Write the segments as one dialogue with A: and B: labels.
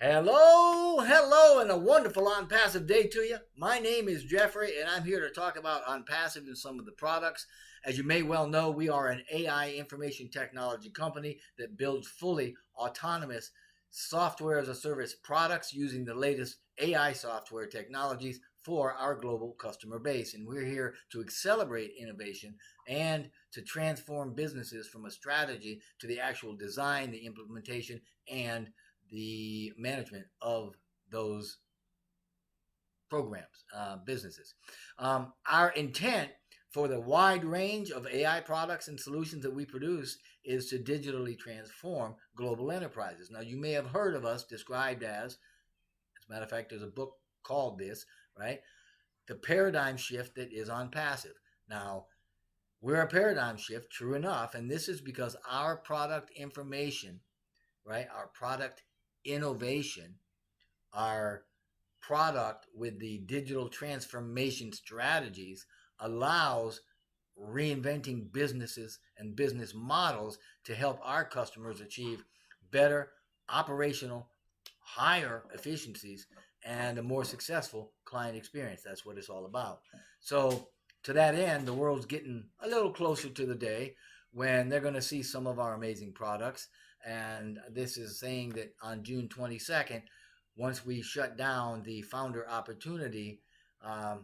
A: Hello, and a wonderful OnPassive day to you. My name is Jeffrey, and I'm here to talk about OnPassive and some of the products. As you may well know, we are an AI information technology company that builds fully autonomous software as a service products using the latest AI software technologies for our global customer base. And we're here to accelerate innovation and to transform businesses from a strategy to the actual design, the implementation, and the management of those programs, businesses. Our intent for the wide range of AI products and solutions that we produce is to digitally transform global enterprises. Now, you may have heard of us described as a matter of fact, there's a book called this, right? The paradigm shift that is OnPassive. Now, we're a paradigm shift, true enough, and this is because our product information, right? Our product innovation, our product with the digital transformation strategies allows reinventing businesses and business models to help our customers achieve better operational, higher efficiencies, and a more successful client experience. That's what it's all about. So to that end, the world's getting a little closer to the day when they're going to see some of our amazing products. And this is saying that on June 22nd, once we shut down the founder opportunity,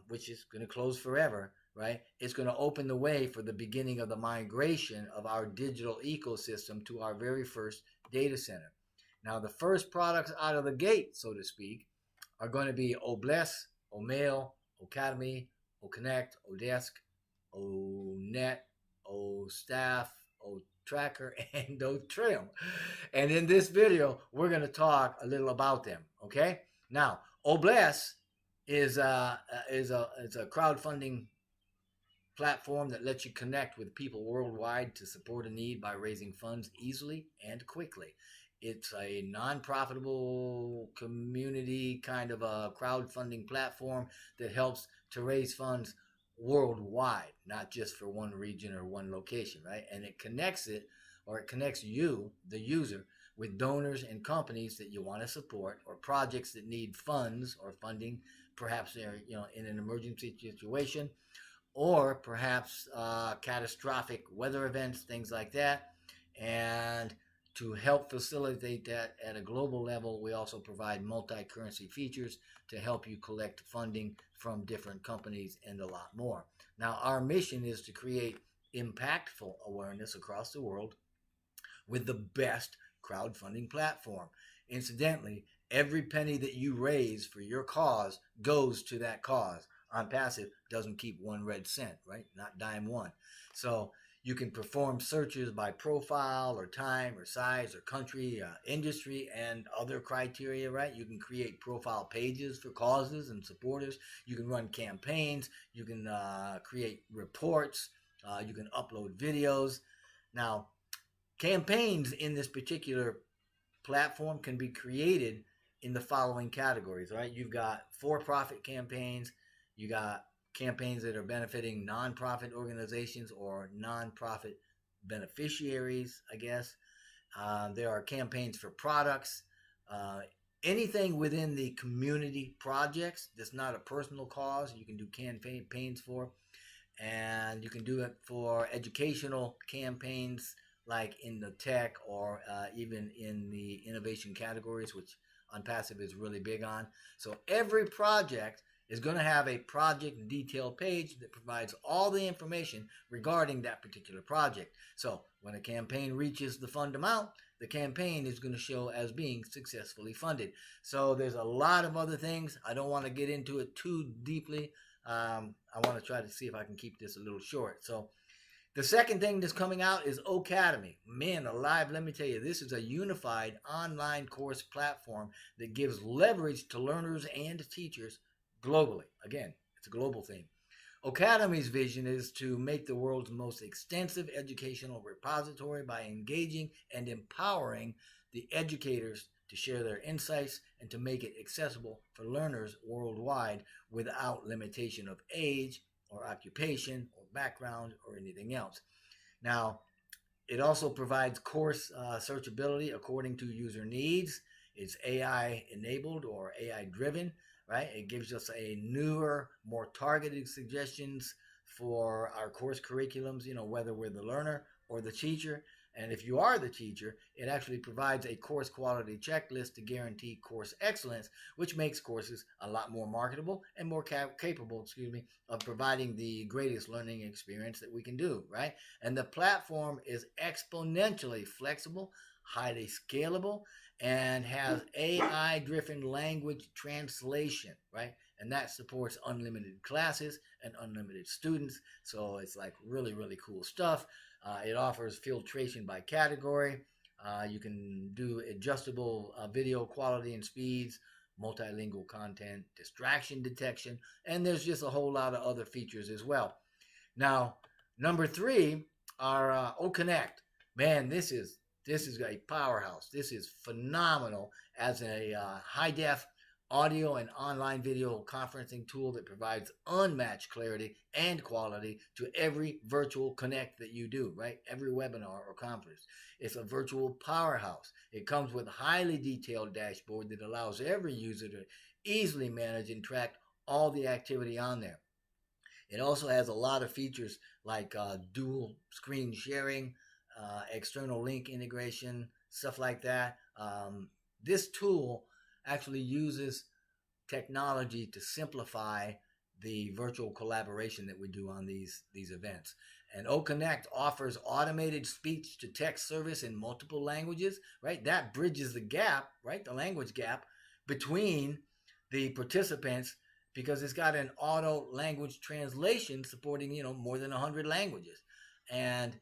A: which is going to close forever, right? It's going to open the way for the beginning of the migration of our digital ecosystem to our very first data center. Now, the first products out of the gate, so to speak, are going to be OBless, OMail, Ocademy, OConnect, Odesk, ONet, OStaff, OTracker, and OTrim. And in this video, we're going to talk a little about them. Okay. Now, OBless is a crowdfunding platform that lets you connect with people worldwide to support a need by raising funds easily and quickly. It's a non-profitable community kind of a crowdfunding platform that helps to raise funds worldwide, not just for one region or one location, right? And it connects you, the user, with donors and companies that you want to support, or projects that need funds or funding, perhaps they're in an emergency situation, or perhaps catastrophic weather events, things like that. And to help facilitate that at a global level, we also provide multi-currency features to help you collect funding from different companies and a lot more. Now, our mission is to create impactful awareness across the world with the best crowdfunding platform. Incidentally, every penny that you raise for your cause goes to that cause. OnPassive doesn't keep one red cent, right? Not dime one. So you can perform searches by profile or time or size or country, industry, and other criteria, right? You can create profile pages for causes and supporters. You can run campaigns. You can create reports. You can upload videos. Now, campaigns in this particular platform can be created in the following categories, right? You've got for-profit campaigns. You got campaigns that are benefiting nonprofit organizations or nonprofit beneficiaries, I guess. There are campaigns for products. Anything within the community projects that's not a personal cause, you can do campaigns for. And you can do it for educational campaigns, like in the tech or even in the innovation categories, which OnPassive is really big on. So every project is going to have a project detail page that provides all the information regarding that particular project. So when a campaign reaches the fund amount, the campaign is going to show as being successfully funded. So there's a lot of other things. I don't want to get into it too deeply. I want to try to see if I can keep this a little short. So the second thing that's coming out is Ocademy. Man alive, let me tell you, this is a unified online course platform that gives leverage to learners and teachers globally. Again, it's a global thing. Ocademy's vision is to make the world's most extensive educational repository by engaging and empowering the educators to share their insights and to make it accessible for learners worldwide without limitation of age or occupation or background or anything else. Now, it also provides course searchability according to user needs. It's AI enabled or AI driven, right? It gives us a newer, more targeted suggestions for our course curriculums, whether we're the learner or the teacher. And if you are the teacher, it actually provides a course quality checklist to guarantee course excellence, which makes courses a lot more marketable and more capable, of providing the greatest learning experience that we can do, right? And the platform is exponentially flexible, highly scalable, and has AI driven language translation, right? And that supports unlimited classes and unlimited students. So it's like really, really cool stuff. It offers filtration by category. You can do adjustable video quality and speeds, multilingual content, distraction detection, and there's just a whole lot of other features as well. Now, number 3, our OConnect. Man, this is a powerhouse. This is phenomenal as a high def audio and online video conferencing tool that provides unmatched clarity and quality to every virtual connect that you do, right? Every webinar or conference. It's a virtual powerhouse. It comes with a highly detailed dashboard that allows every user to easily manage and track all the activity on there. It also has a lot of features like dual screen sharing, external link integration, stuff like that. This tool actually uses technology to simplify the virtual collaboration that we do on these events. And OConnect offers automated speech to text service in multiple languages, right? That bridges the gap, right? The language gap between the participants because it's got an auto language translation supporting, more than 100 languages. And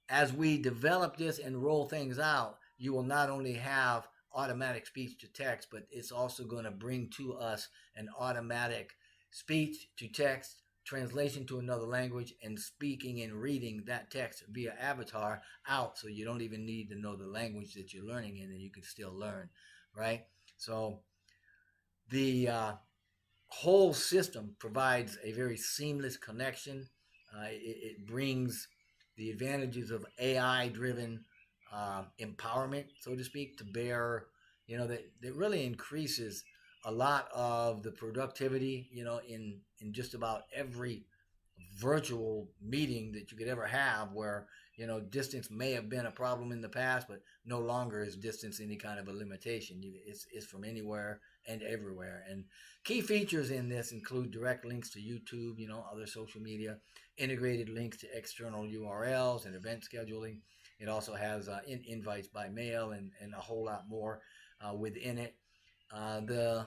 A: as we develop this and roll things out, you will not only have automatic speech to text, but it's also going to bring to us an automatic speech to text translation to another language and speaking and reading that text via avatar out, so you don't even need to know the language that you're learning in and you can still learn, right? So the whole system provides a very seamless connection. It brings the advantages of AI-driven empowerment, so to speak, to bear. That really increases a lot of the productivity. In just about every virtual meeting that you could ever have, where distance may have been a problem in the past, but no longer is distance any kind of a limitation. It's from anywhere and everywhere. And key features in this include direct links to YouTube, other social media, integrated links to external URLs and event scheduling. It also has invites by mail and a whole lot more within it. The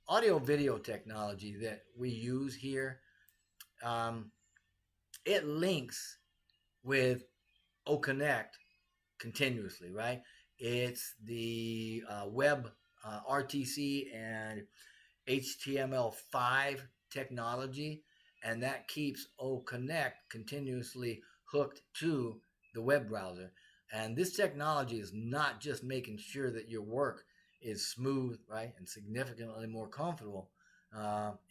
A: audio video technology that we use here, it links with OConnect continuously, right? It's the web RTC and HTML5 technology, and that keeps OConnect continuously hooked to the web browser. And this technology is not just making sure that your work is smooth, right, and significantly more comfortable.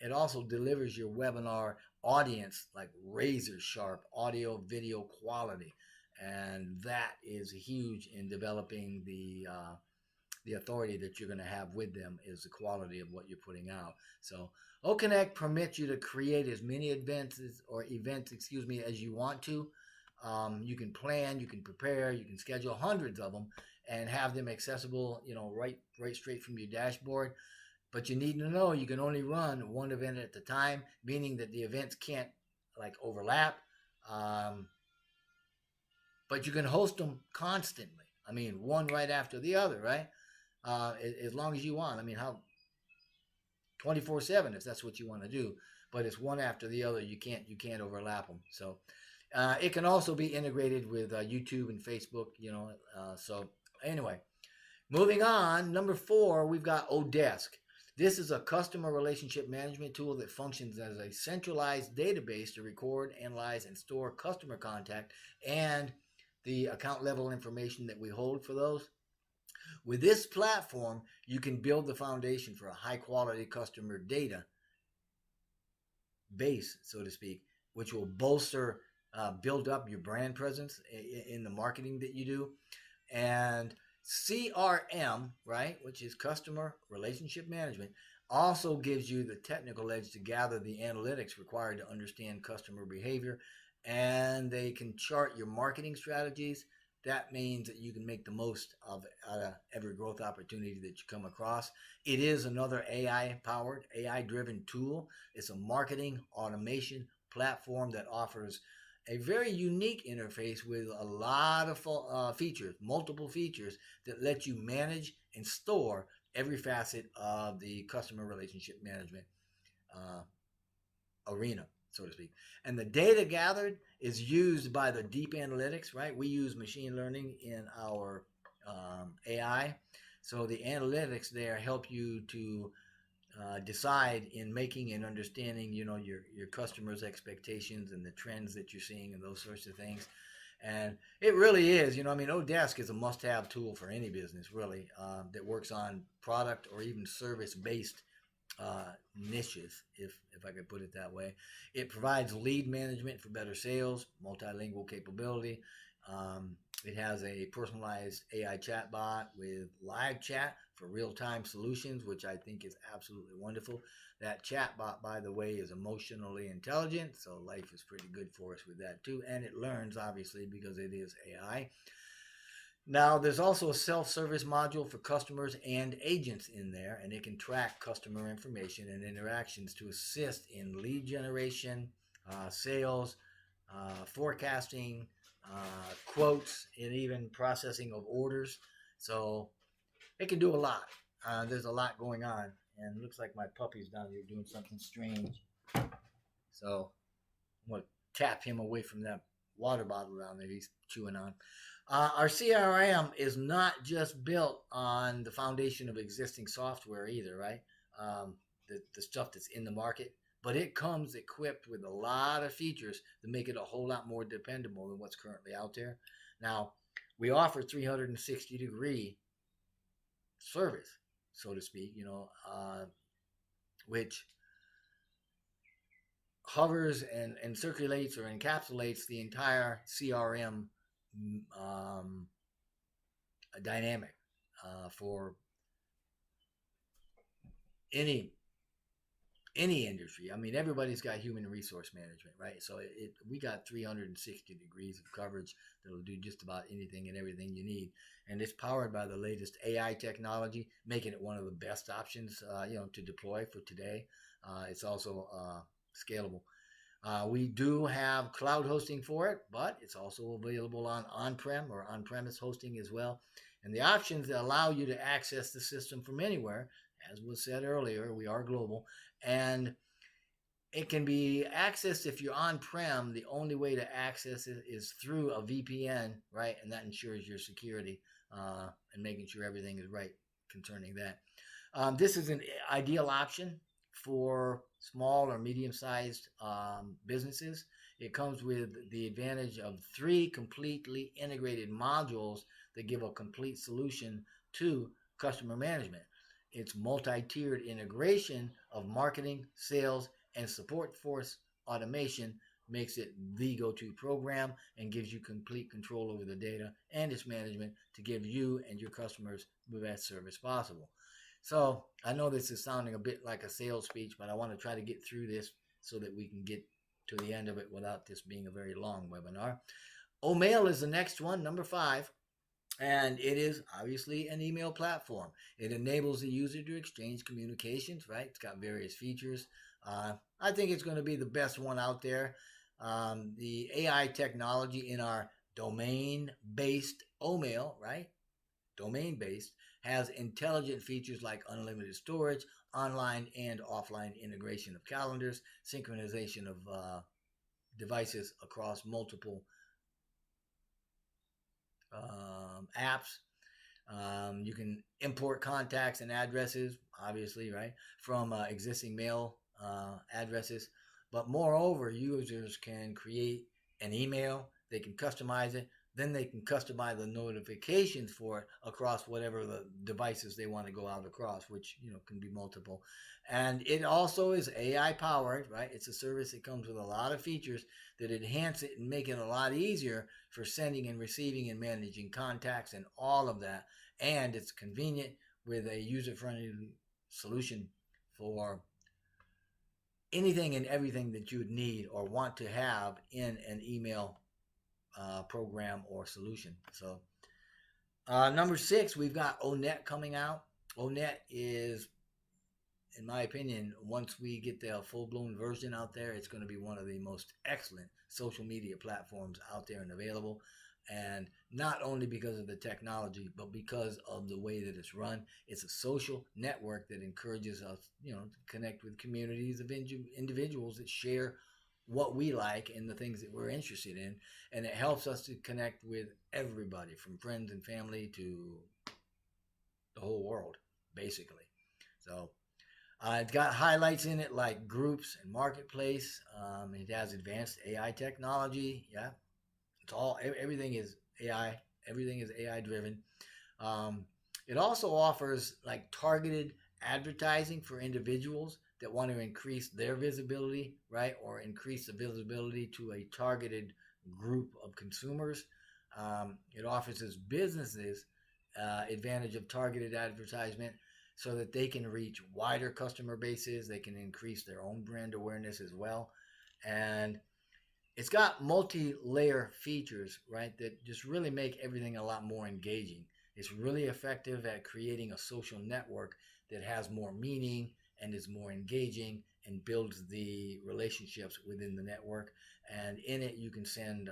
A: It also delivers your webinar audience like razor sharp audio video quality, and that is huge in developing the authority that you're going to have with them is the quality of what you're putting out. So OConnect permits you to create as many events as you want to. You can plan, you can prepare, you can schedule hundreds of them and have them accessible, right straight from your dashboard. But you need to know you can only run one event at a time, meaning that the events can't overlap. But you can host them constantly. One right after the other, right? As long as you want. How 24/7 if that's what you want to do. But it's one after the other. You can't overlap them. So it can also be integrated with YouTube and Facebook. So anyway, moving on. Number 4, we've got Odesk. This is a customer relationship management tool that functions as a centralized database to record, analyze, and store customer contact and the account level information that we hold for those. With this platform, you can build the foundation for a high quality customer data base, so to speak, which will build up your brand presence in the marketing that you do. And CRM, right, which is customer relationship management, also gives you the technical edge to gather the analytics required to understand customer behavior, and they can chart your marketing strategies. That means that you can make the most of every growth opportunity that you come across. It is another AI powered, AI driven tool. It's a marketing automation platform that offers a very unique interface with a lot of features, multiple features that let you manage and store every facet of the customer relationship management uh, arena, so to speak. And the data gathered is used by the deep analytics, right? We use machine learning in our AI. So the analytics there help you to decide in making and understanding, your customers' expectations and the trends that you're seeing and those sorts of things. And it really is, Odesk is a must-have tool for any business, really, that works on product or even service-based niches, if I could put it that way. It provides lead management for better sales, multilingual capability. It has a personalized AI chatbot with live chat for real-time solutions, which I think is absolutely wonderful. That chatbot, by the way, is emotionally intelligent, so life is pretty good for us with that too. And it learns, obviously, because it is AI. Now, there's also a self-service module for customers and agents in there, and it can track customer information and interactions to assist in lead generation, sales, forecasting, quotes, and even processing of orders. So it can do a lot. There's a lot going on, and it looks like my puppy's down here doing something strange. So I'm going to tap him away from that water bottle down there he's chewing on. Our CRM is not just built on the foundation of existing software either, right? The stuff that's in the market, but it comes equipped with a lot of features that make it a whole lot more dependable than what's currently out there. Now, we offer 360-degree service, so to speak, which hovers and circulates or encapsulates the entire CRM dynamic for any industry. I mean, everybody's got human resource management, right? So we got 360 degrees of coverage that'll do just about anything and everything you need, and it's powered by the latest AI technology, making it one of the best options, to deploy for today. It's also scalable. We do have cloud hosting for it, but it's also available on on-prem or on-premise hosting as well. And the options that allow you to access the system from anywhere, as was said earlier, we are global, and it can be accessed if you're on-prem. The only way to access it is through a VPN, right? And that ensures your security and making sure everything is right concerning that. This is an ideal option for small or medium-sized businesses. It comes with the advantage of 3 completely integrated modules that give a complete solution to customer management. Its multi-tiered integration of marketing, sales, and support force automation makes it the go-to program and gives you complete control over the data and its management to give you and your customers the best service possible. So I know this is sounding a bit like a sales speech, but I want to try to get through this so that we can get to the end of it without this being a very long webinar. OMail is the next one, number 5. And it is obviously an email platform. It enables the user to exchange communications, right? It's got various features. I think it's going to be the best one out there. The AI technology in our domain-based OMail, right? Domain-based, has intelligent features like unlimited storage, online and offline integration of calendars, synchronization of devices across multiple apps. You can import contacts and addresses, obviously, right, from existing mail addresses. But moreover, users can create an email. They can customize it. then they can customize the notifications for it across whatever the devices they want to go out across, which can be multiple. And it also is AI powered, right? It's a service that comes with a lot of features that enhance it and make it a lot easier for sending and receiving and managing contacts and all of that. And it's convenient with a user-friendly solution for anything and everything that you would need or want to have in an email program or solution. So number 6, we've got ONET coming out. ONET is, in my opinion, once we get the full-blown version out there, it's going to be one of the most excellent social media platforms out there and available. And not only because of the technology, but because of the way that it's run. It's a social network that encourages us, to connect with communities of individuals that share what we like and the things that we're interested in. And it helps us to connect with everybody, from friends and family to the whole world, basically. So it's got highlights in it like groups and marketplace. It has advanced AI technology. Yeah, everything is AI. Everything is AI driven. It also offers like targeted advertising for individuals that want to increase their visibility, right, or increase the visibility to a targeted group of consumers. It offers its businesses advantage of targeted advertisement so that they can reach wider customer bases. They can increase their own brand awareness as well. And it's got multi-layer features, right, that just really make everything a lot more engaging. It's really effective at creating a social network that has more meaning and is more engaging and builds the relationships within the network. And in it, you can send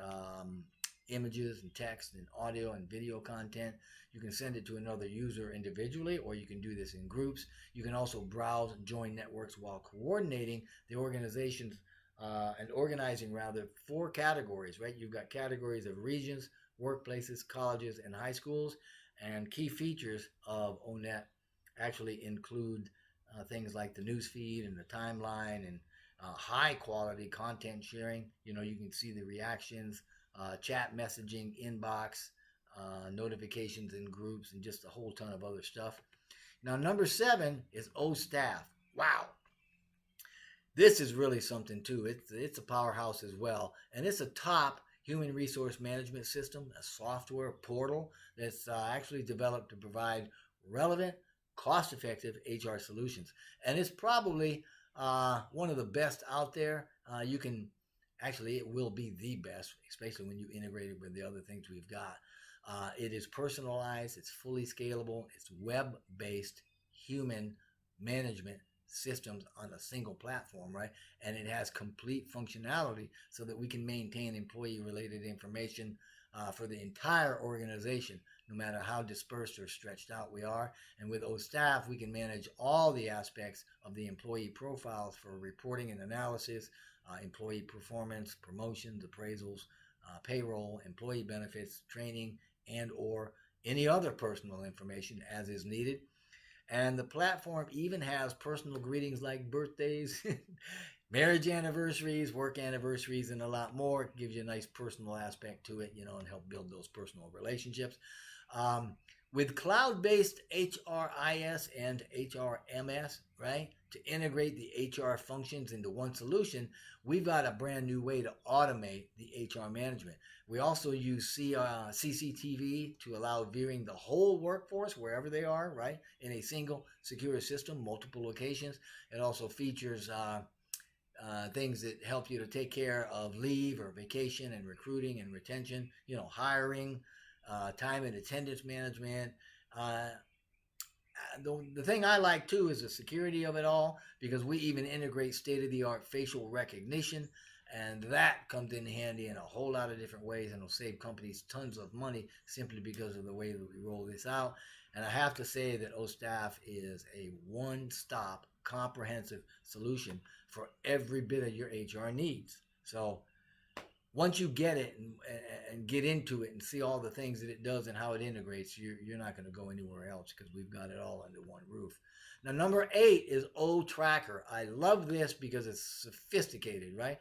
A: images and text and audio and video content. You can send it to another user individually, or you can do this in groups. You can also browse and join networks while coordinating the organizations and organizing rather 4 categories, right? You've got categories of regions, workplaces, colleges, and high schools. And key features of ONET actually include things like the news feed and the timeline and high quality content sharing. You can see the reactions, chat messaging, inbox, notifications in groups, and just a whole ton of other stuff. Now, number 7 is OStaff. Wow. This is really something too. It's a powerhouse as well. And it's a top human resource management system, a software portal that's actually developed to provide relevant, cost-effective HR solutions. And it's probably one of the best out there. It will be the best, especially when you integrate it with the other things we've got. It is personalized, it's fully scalable, it's web-based human management systems on a single platform, right? And it has complete functionality so that we can maintain employee-related information for the entire organization, no matter how dispersed or stretched out we are. And with OStaff, we can manage all the aspects of the employee profiles for reporting and analysis, employee performance, promotions, appraisals, payroll, employee benefits, training, and or any other personal information as is needed. And the platform even has personal greetings like birthdays, marriage anniversaries, work anniversaries, and a lot more. It gives you a nice personal aspect to it, and help build those personal relationships. With cloud-based HRIS and HRMS, right, to integrate the HR functions into one solution, we've got a brand new way to automate the HR management. We also use CCTV to allow viewing the whole workforce wherever they are, right, in a single secure system, multiple locations. It also features things that help you to take care of leave or vacation and recruiting and retention, hiring, time and attendance management. The thing I like too is the security of it all, because we even integrate state-of-the-art facial recognition, and that comes in handy in a whole lot of different ways, and will save companies tons of money simply because of the way that we roll this out. And I have to say that OStaff is a one-stop comprehensive solution for every bit of your HR needs. So once you get it and get into it and see all the things that it does and how it integrates, you're not going to go anywhere else, because we've got it all under one roof. Now, number 8 is OTracker. I love this because it's sophisticated, right?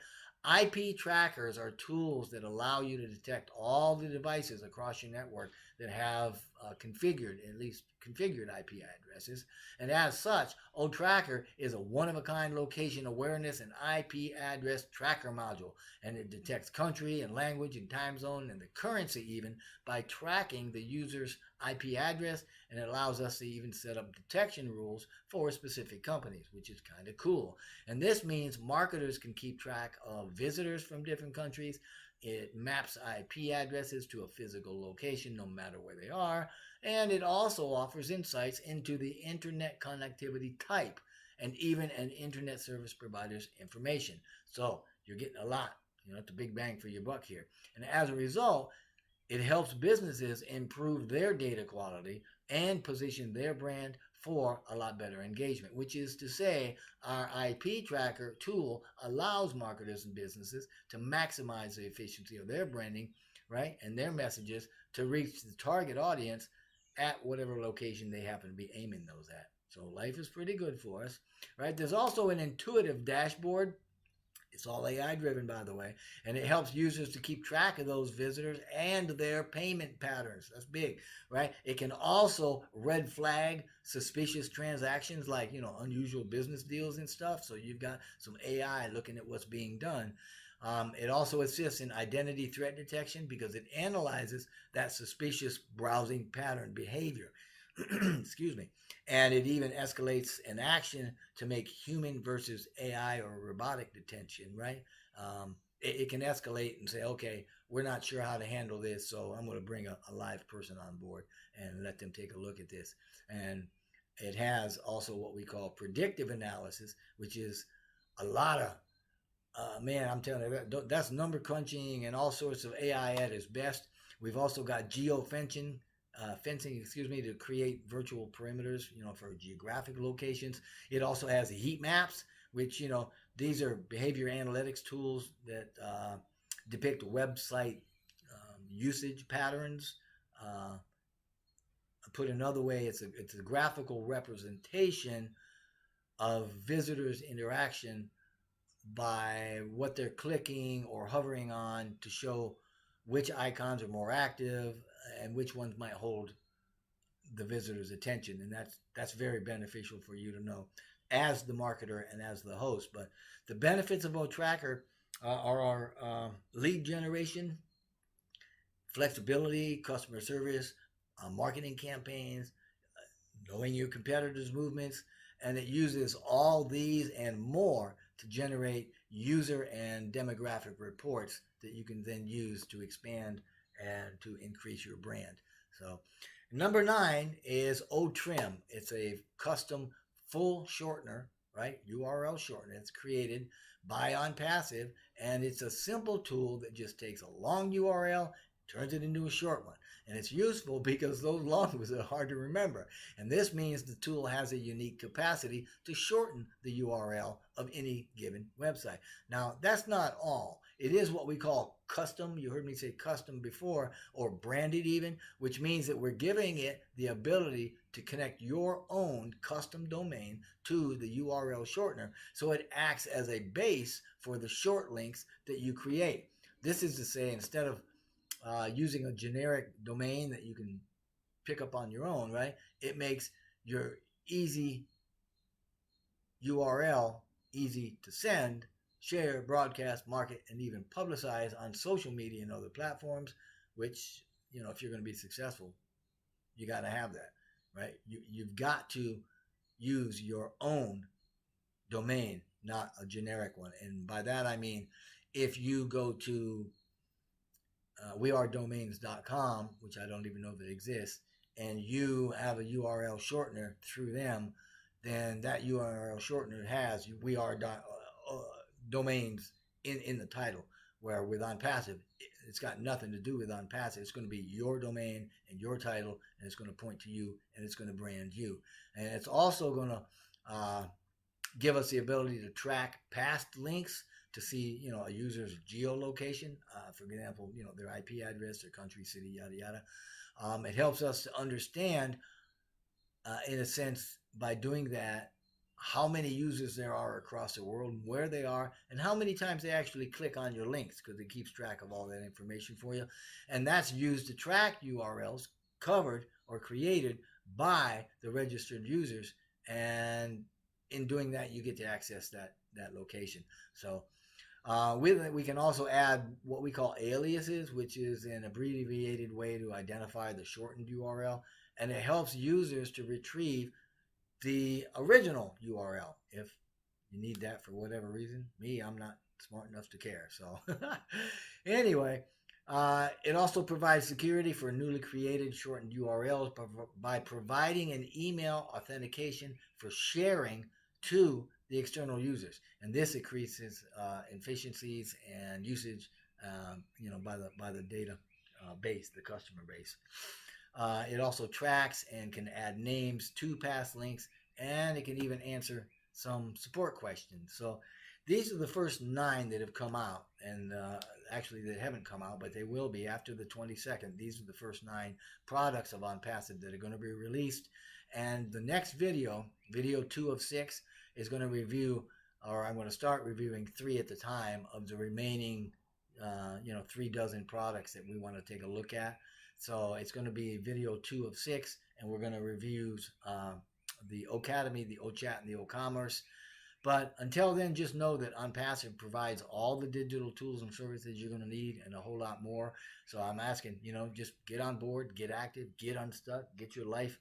A: IP trackers are tools that allow you to detect all the devices across your network that have at least configured IP addresses. And as such, OTracker is a one-of-a-kind location awareness and IP address tracker module. And it detects country and language and time zone and the currency even by tracking the user's IP address, and it allows us to even set up detection rules for specific companies, which is kind of cool. And this means marketers can keep track of visitors from different countries. It maps IP addresses to a physical location no matter where they are. And it also offers insights into the internet connectivity type and even an internet service provider's information. So you're getting a lot. It's a big bang for your buck here. And as a result, it helps businesses improve their data quality and position their brand for a lot better engagement, which is to say, our IP tracker tool allows marketers and businesses to maximize the efficiency of their branding, right, and their messages to reach the target audience at whatever location they happen to be aiming those at. So life is pretty good for us, right? There's also an intuitive dashboard. It's all AI driven, by the way, and it helps users to keep track of those visitors and their payment patterns. That's big, right? It can also red flag suspicious transactions like, unusual business deals and stuff. So you've got some AI looking at what's being done. It also assists in identity threat detection because it analyzes that suspicious browsing pattern behavior. Excuse me. And it even escalates an action to make human versus AI or robotic detection, right? It can escalate and say, okay, we're not sure how to handle this, so I'm going to bring a live person on board and let them take a look at this. And it has also what we call predictive analysis, which is a lot of, man, I'm telling you, that's number crunching and all sorts of AI at its best. We've also got fencing, to create virtual perimeters, for geographic locations. It also has heat maps, which, these are behavior analytics tools that depict website usage patterns. Put another way, it's a graphical representation of visitors' interaction by what they're clicking or hovering on to show which icons are more active and which ones might hold the visitor's attention. And that's very beneficial for you to know as the marketer and as the host. But the benefits of OTracker are our lead generation, flexibility, customer service, marketing campaigns, knowing your competitors' movements, and it uses all these and more to generate user and demographic reports that you can then use to expand and to increase your brand. So number 9 is OTrim. It's a custom full shortener, right? URL shortener. It's created by ONPASSIVE, and it's a simple tool that just takes a long URL, turns it into a short one. And it's useful because those long ones are hard to remember. And this means the tool has a unique capacity to shorten the URL of any given website. Now, that's not all. It is what we call custom. You heard me say custom before, or branded even, which means that we're giving it the ability to connect your own custom domain to the URL shortener, so it acts as a base for the short links that you create. This is to say, instead of using a generic domain that you can pick up on your own, right? It makes your easy URL easy to send, share, broadcast, market, and even publicize on social media and other platforms, which, if you're going to be successful, you got to have that, right? You've got to use your own domain, not a generic one. And by that, I mean, if you go to wearedomains.com, which I don't even know that exists, and you have a URL shortener through them, then that URL shortener has we are domains in the title, where with ONPASSIVE, it's got nothing to do with ONPASSIVE. It's going to be your domain and your title, and it's going to point to you, and it's going to brand you. And it's also going to give us the ability to track past links to see, a user's geolocation, for example, their IP address, their country, city, yada, yada. It helps us to understand, in a sense, by doing that, how many users there are across the world, where they are, and how many times they actually click on your links, because it keeps track of all that information for you. And that's used to track URLs covered or created by the registered users. And in doing that, you get to access that location. So with it, we can also add what we call aliases, which is an abbreviated way to identify the shortened URL, and it helps users to retrieve the original URL if you need that for whatever reason. Me, I'm not smart enough to care. So anyway, it also provides security for newly created shortened URLs by providing an email authentication for sharing to the external users, and this increases efficiencies and usage, by the data base, the customer base. It also tracks and can add names to past links, and it can even answer some support questions. So these are the first 9 that have come out, and actually they haven't come out, but they will be after the 22nd. These are the first 9 products of ONPASSIVE that are going to be released. And the next video 2 of 6, is going to review, or I'm going to start reviewing 3 at the time of the remaining 3 dozen products that we want to take a look at. So it's going to be video 2 of 6, and we're going to review the Academy, the OChat, and the OCommerce. But until then, just know that ONPASSIVE provides all the digital tools and services you're going to need, and a whole lot more. So I'm asking, just get on board, get active, get unstuck, get your life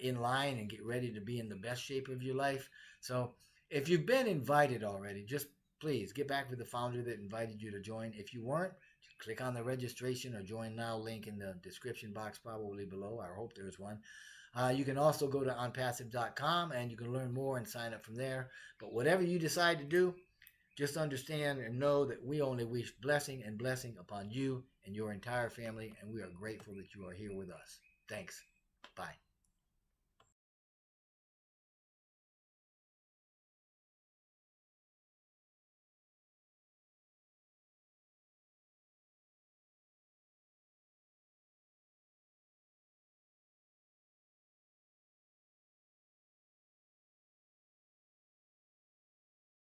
A: in line, and get ready to be in the best shape of your life. So if you've been invited already, just please get back with the founder that invited you to join. If you weren't, click on the registration or join now link in the description box probably below. I hope there's one. You can also go to onpassive.com and you can learn more and sign up from there. But whatever you decide to do, just understand and know that we only wish blessing and blessing upon you and your entire family, and we are grateful that you are here with us. Thanks. Bye.